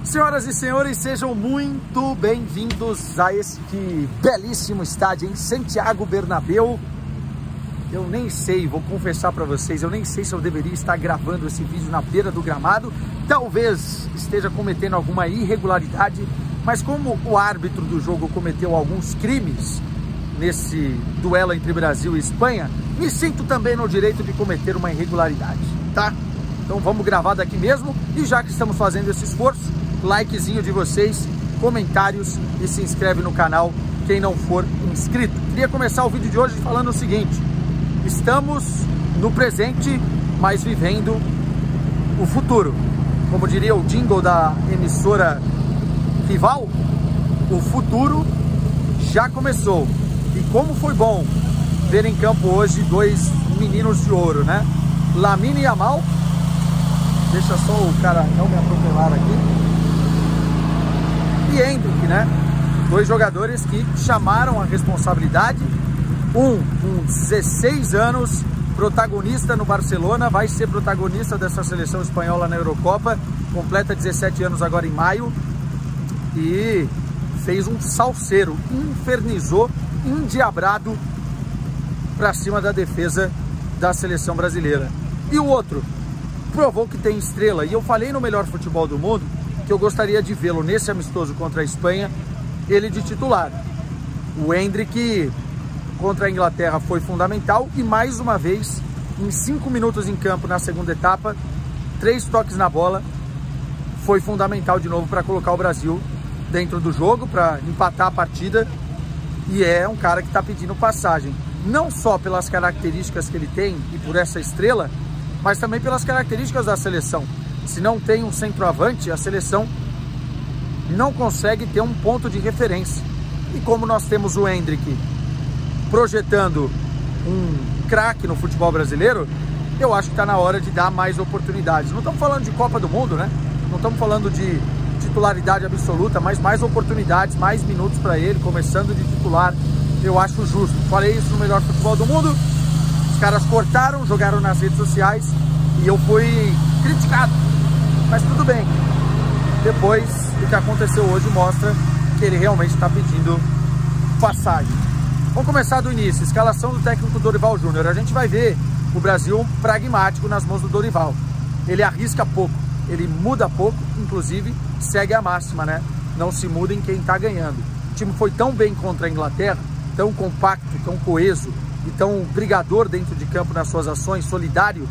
Senhoras e senhores, sejam muito bem-vindos a este belíssimo estádio em Santiago Bernabéu. Eu nem sei, vou confessar para vocês, eu nem sei se eu deveria estar gravando esse vídeo na beira do gramado. Talvez esteja cometendo alguma irregularidade, mas como o árbitro do jogo cometeu alguns crimes nesse duelo entre Brasil e Espanha, me sinto também no direito de cometer uma irregularidade, tá? Então vamos gravar daqui mesmo, e já que estamos fazendo esse esforço, likezinho de vocês, comentários e se inscreve no canal quem não for inscrito. Queria começar o vídeo de hoje falando o seguinte: estamos no presente, mas vivendo o futuro. Como diria o jingle da emissora rival, o futuro já começou. E como foi bom ver em campo hoje dois meninos de ouro, né? Lamine Yamal, deixa só o cara não me atropelar aqui, e Endrick, né? Dois jogadores que chamaram a responsabilidade. Um com 16 anos, protagonista no Barcelona, vai ser protagonista dessa seleção espanhola na Eurocopa, completa 17 anos agora em maio, e fez um salseiro, infernizou, endiabrado para cima da defesa da seleção brasileira. E o outro provou que tem estrela, e eu falei no Melhor Futebol do Mundo que eu gostaria de vê-lo nesse amistoso contra a Espanha, ele de titular. O Endrick contra a Inglaterra foi fundamental, e mais uma vez, em 5 minutos em campo na segunda etapa, 3 toques na bola, foi fundamental de novo para colocar o Brasil dentro do jogo, para empatar a partida. E é um cara que está pedindo passagem, não só pelas características que ele tem e por essa estrela, mas também pelas características da seleção. Se não tem um centroavante, a seleção não consegue ter um ponto de referência. E como nós temos o Endrick projetando um craque no futebol brasileiro, eu acho que está na hora de dar mais oportunidades. Não estamos falando de Copa do Mundo, né? Não estamos falando de titularidade absoluta, mas mais oportunidades, mais minutos para ele, começando de titular, eu acho justo. Falei isso no Melhor Futebol do Mundo, os caras cortaram, jogaram nas redes sociais e eu fui criticado, mas tudo bem. Depois, o que aconteceu hoje mostra que ele realmente está pedindo passagem. Vamos começar do início. Escalação do técnico Dorival Júnior. A gente vai ver o Brasil pragmático nas mãos do Dorival. Ele arrisca pouco, ele muda pouco, inclusive segue a máxima, né? Não se muda em quem tá ganhando. O time foi tão bem contra a Inglaterra, tão compacto, tão coeso e tão brigador dentro de campo nas suas ações, solidário,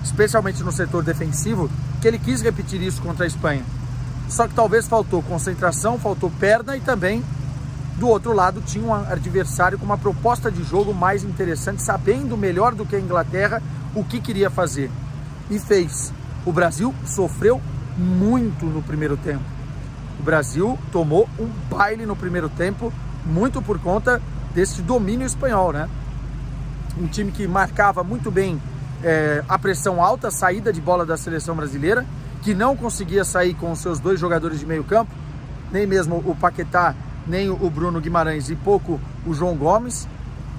especialmente no setor defensivo, que ele quis repetir isso contra a Espanha. Só que talvez faltou concentração, faltou perna, e também do outro lado tinha um adversário com uma proposta de jogo mais interessante, sabendo melhor do que a Inglaterra o que queria fazer, e fez. O Brasil sofreu muito no primeiro tempo. O Brasil tomou um baile no primeiro tempo, muito por conta desse domínio espanhol, né? Um time que marcava muito bem a pressão alta, a saída de bola da seleção brasileira, que não conseguia sair com os seus dois jogadores de meio campo, nem mesmo o Paquetá, nem o Bruno Guimarães, e pouco o João Gomes.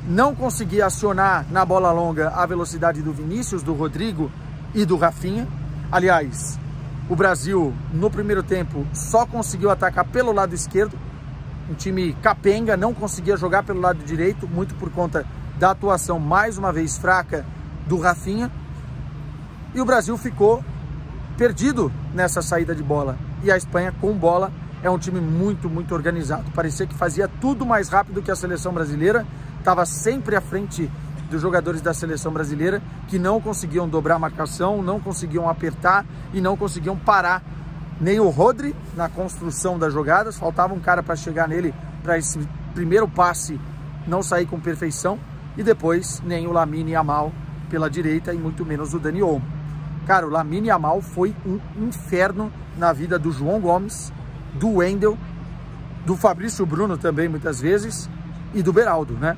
Não conseguia acionar na bola longa a velocidade do Vinícius, do Rodrigo e do Rafinha. Aliás, o Brasil no primeiro tempo só conseguiu atacar pelo lado esquerdo, um time capenga, não conseguia jogar pelo lado direito, muito por conta da atuação mais uma vez fraca do Rafinha, e o Brasil ficou perdido nessa saída de bola. E a Espanha com bola é um time muito organizado, parecia que fazia tudo mais rápido que a seleção brasileira, estava sempre à frente dos jogadores da seleção brasileira, que não conseguiam dobrar a marcação, não conseguiam apertar e não conseguiam parar nem o Rodri na construção das jogadas. Faltava um cara para chegar nele, para esse primeiro passe não sair com perfeição, e depois nem o Lamine Yamal pela direita, e muito menos o Dani Olmo. Cara, o Lamine Yamal foi um inferno na vida do João Gomes, do Wendel, do Fabrício Bruno também muitas vezes, e do Beraldo, né?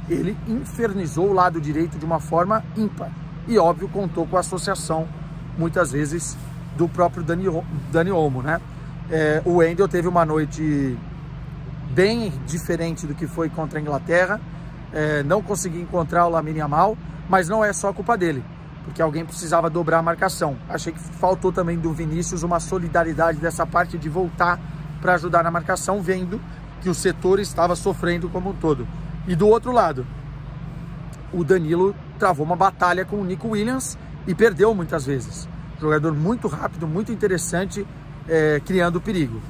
Ele infernizou o lado direito de uma forma ímpar. E, óbvio, contou com a associação, muitas vezes, do próprio Dani Olmo, né? O Wendel teve uma noite bem diferente do que foi contra a Inglaterra. Não consegui encontrar o Lamine Yamal, mas não é só culpa dele. porque alguém precisava dobrar a marcação. Achei que faltou também do Vinícius uma solidariedade dessa parte de voltar para ajudar na marcação, vendo que o setor estava sofrendo como um todo. E do outro lado, o Danilo travou uma batalha com o Nico Williams e perdeu muitas vezes. Jogador muito rápido, muito interessante, criando perigo.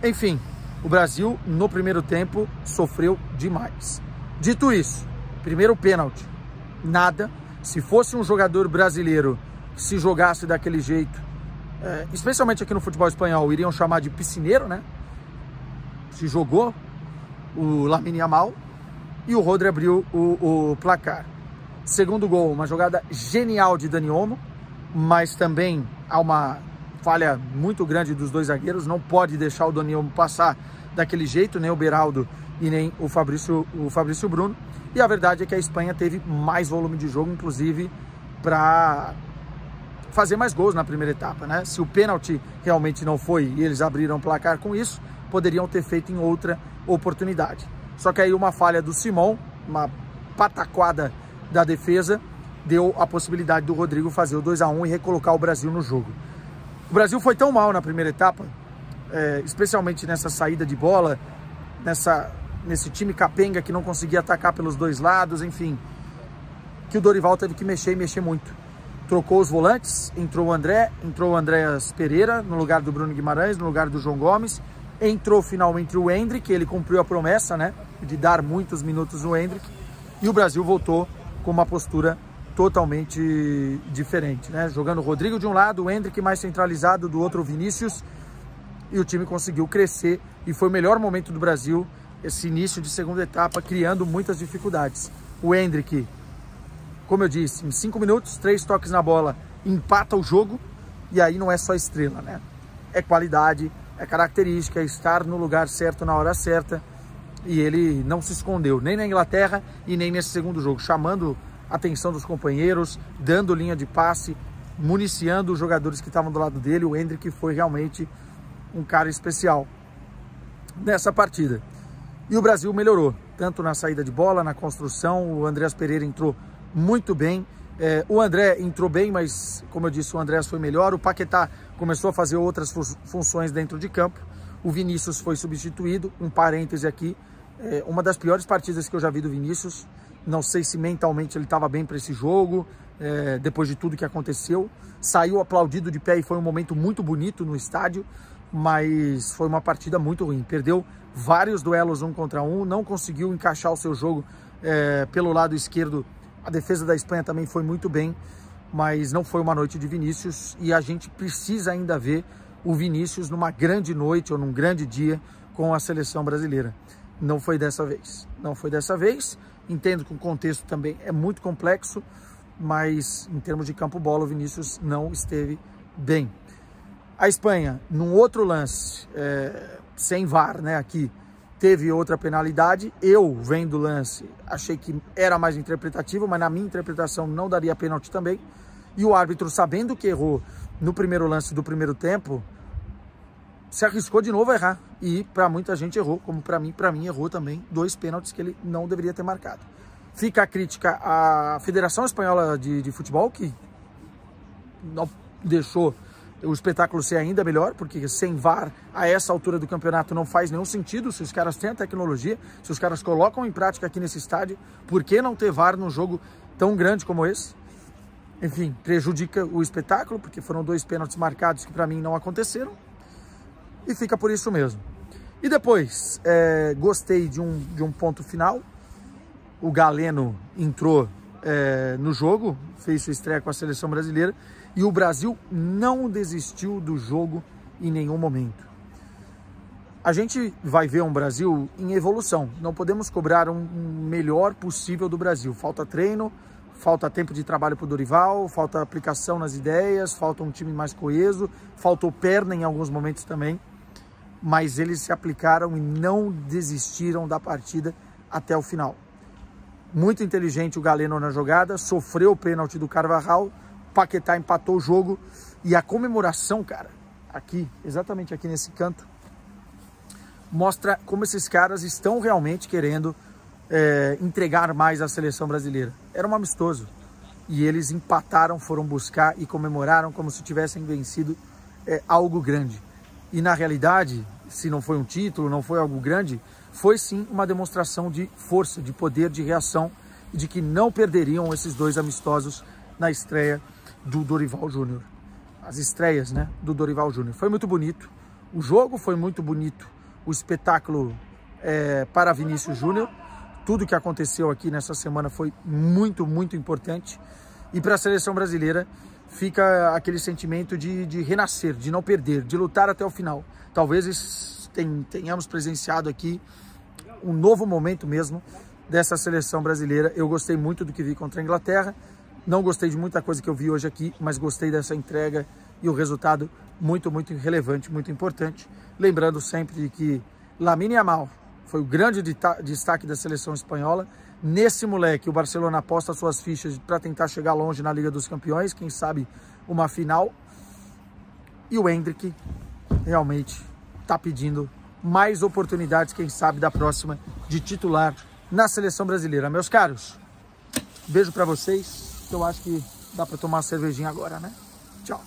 Enfim, o Brasil no primeiro tempo sofreu demais. Dito isso, primeiro pênalti, nada. Se fosse um jogador brasileiro que se jogasse daquele jeito, especialmente aqui no futebol espanhol, iriam chamar de piscineiro, né? Se jogou o Lamine Yamal e o Rodri abriu o placar. Segundo gol, uma jogada genial de Dani Olmo, mas também há uma falha muito grande dos dois zagueiros. Não pode deixar o Dani Olmo passar daquele jeito, nem o Beraldo e nem o Fabrício Bruno. E a verdade é que a Espanha teve mais volume de jogo, inclusive para fazer mais gols na primeira etapa, né? Se o pênalti realmente não foi e eles abriram o placar com isso, poderiam ter feito em outra oportunidade. Só que aí uma falha do Simão, uma pataquada da defesa, deu a possibilidade do Rodrigo fazer o 2-1 e recolocar o Brasil no jogo. O Brasil foi tão mal na primeira etapa, especialmente nessa saída de bola, nesse time capenga que não conseguia atacar pelos dois lados, enfim, que o Dorival teve que mexer e mexer muito. Trocou os volantes, entrou o André, entrou o Andréas Pereira no lugar do Bruno Guimarães, no lugar do João Gomes, entrou finalmente o Endrick, ele cumpriu a promessa, né, de dar muitos minutos no Endrick, e o Brasil voltou com uma postura totalmente diferente, né, jogando o Rodrigo de um lado, o Endrick mais centralizado, do outro o Vinícius, e o time conseguiu crescer, e foi o melhor momento do Brasil, esse início de segunda etapa, criando muitas dificuldades. O Endrick, como eu disse, em 5 minutos, 3 toques na bola, empata o jogo, e aí não é só estrela, né? É qualidade, é característica, é estar no lugar certo na hora certa, e ele não se escondeu, nem na Inglaterra e nem nesse segundo jogo, chamando a atenção dos companheiros, dando linha de passe, municiando os jogadores que estavam do lado dele. O Endrick foi realmente um cara especial nessa partida. E o Brasil melhorou, tanto na saída de bola, na construção. O Andréas Pereira entrou muito bem. O André entrou bem, mas, como eu disse, o Andréas foi melhor. O Paquetá começou a fazer outras funções dentro de campo. O Vinícius foi substituído. Um parêntese aqui, uma das piores partidas que eu já vi do Vinícius. Não sei se mentalmente ele estava bem para esse jogo, depois de tudo que aconteceu. Saiu aplaudido de pé e foi um momento muito bonito no estádio, mas foi uma partida muito ruim. Perdeu vários duelos 1 contra 1, não conseguiu encaixar o seu jogo pelo lado esquerdo. A defesa da Espanha também foi muito bem, mas não foi uma noite de Vinícius, e a gente precisa ainda ver o Vinícius numa grande noite ou num grande dia com a seleção brasileira. Não foi dessa vez. Não foi dessa vez. Entendo que o contexto também é muito complexo, mas em termos de campo-bola, o Vinícius não esteve bem. A Espanha, num outro lance, sem VAR, né, aqui, teve outra penalidade. Eu, vendo o lance, achei que era mais interpretativo, mas na minha interpretação não daria pênalti também. E o árbitro, sabendo que errou no primeiro lance do primeiro tempo, se arriscou de novo a errar. E para muita gente errou, como para mim errou também 2 pênaltis que ele não deveria ter marcado. Fica a crítica à Federação Espanhola de Futebol, que não deixou o espetáculo ser ainda melhor, porque sem VAR a essa altura do campeonato não faz nenhum sentido. Se os caras têm a tecnologia, se os caras colocam em prática aqui nesse estádio, por que não ter VAR num jogo tão grande como esse? Enfim, prejudica o espetáculo, porque foram 2 pênaltis marcados que para mim não aconteceram, e fica por isso mesmo. E depois, gostei de um ponto final. O Galeno entrou no jogo, fez sua estreia com a seleção brasileira, e o Brasil não desistiu do jogo em nenhum momento. A gente vai ver um Brasil em evolução. Não podemos cobrar um melhor possível do Brasil. Falta treino, falta tempo de trabalho para o Dorival, falta aplicação nas ideias, falta um time mais coeso, faltou perna em alguns momentos também. Mas eles se aplicaram e não desistiram da partida até o final. Muito inteligente o Galeno na jogada, sofreu o pênalti do Carvajal, Paquetá empatou o jogo, e a comemoração, cara, aqui, exatamente aqui nesse canto, mostra como esses caras estão realmente querendo entregar mais à seleção brasileira. Era um amistoso. e eles empataram, foram buscar e comemoraram como se tivessem vencido algo grande. E na realidade, se não foi um título, não foi algo grande, foi sim uma demonstração de força, de poder, de reação, e de que não perderiam esses dois amistosos na estreia do Dorival Júnior. As estreias, né, do Dorival Júnior. Foi muito bonito, o jogo foi muito bonito, o espetáculo para Vinícius Júnior. Tudo que aconteceu aqui nessa semana foi muito, muito importante. E para a seleção brasileira fica aquele sentimento de renascer, de não perder, de lutar até o final. Talvez tenhamos presenciado aqui um novo momento mesmo dessa seleção brasileira. Eu gostei muito do que vi contra a Inglaterra. Não gostei de muita coisa que eu vi hoje aqui, mas gostei dessa entrega e o resultado muito, muito relevante, muito importante. Lembrando sempre de que Lamine Yamal foi o grande destaque da seleção espanhola. Nesse moleque, o Barcelona aposta suas fichas para tentar chegar longe na Liga dos Campeões, quem sabe uma final. E o Endrick realmente está pedindo mais oportunidades, quem sabe da próxima, de titular na seleção brasileira. Meus caros, beijo para vocês. Eu acho que dá para tomar uma cervejinha agora, né? Tchau.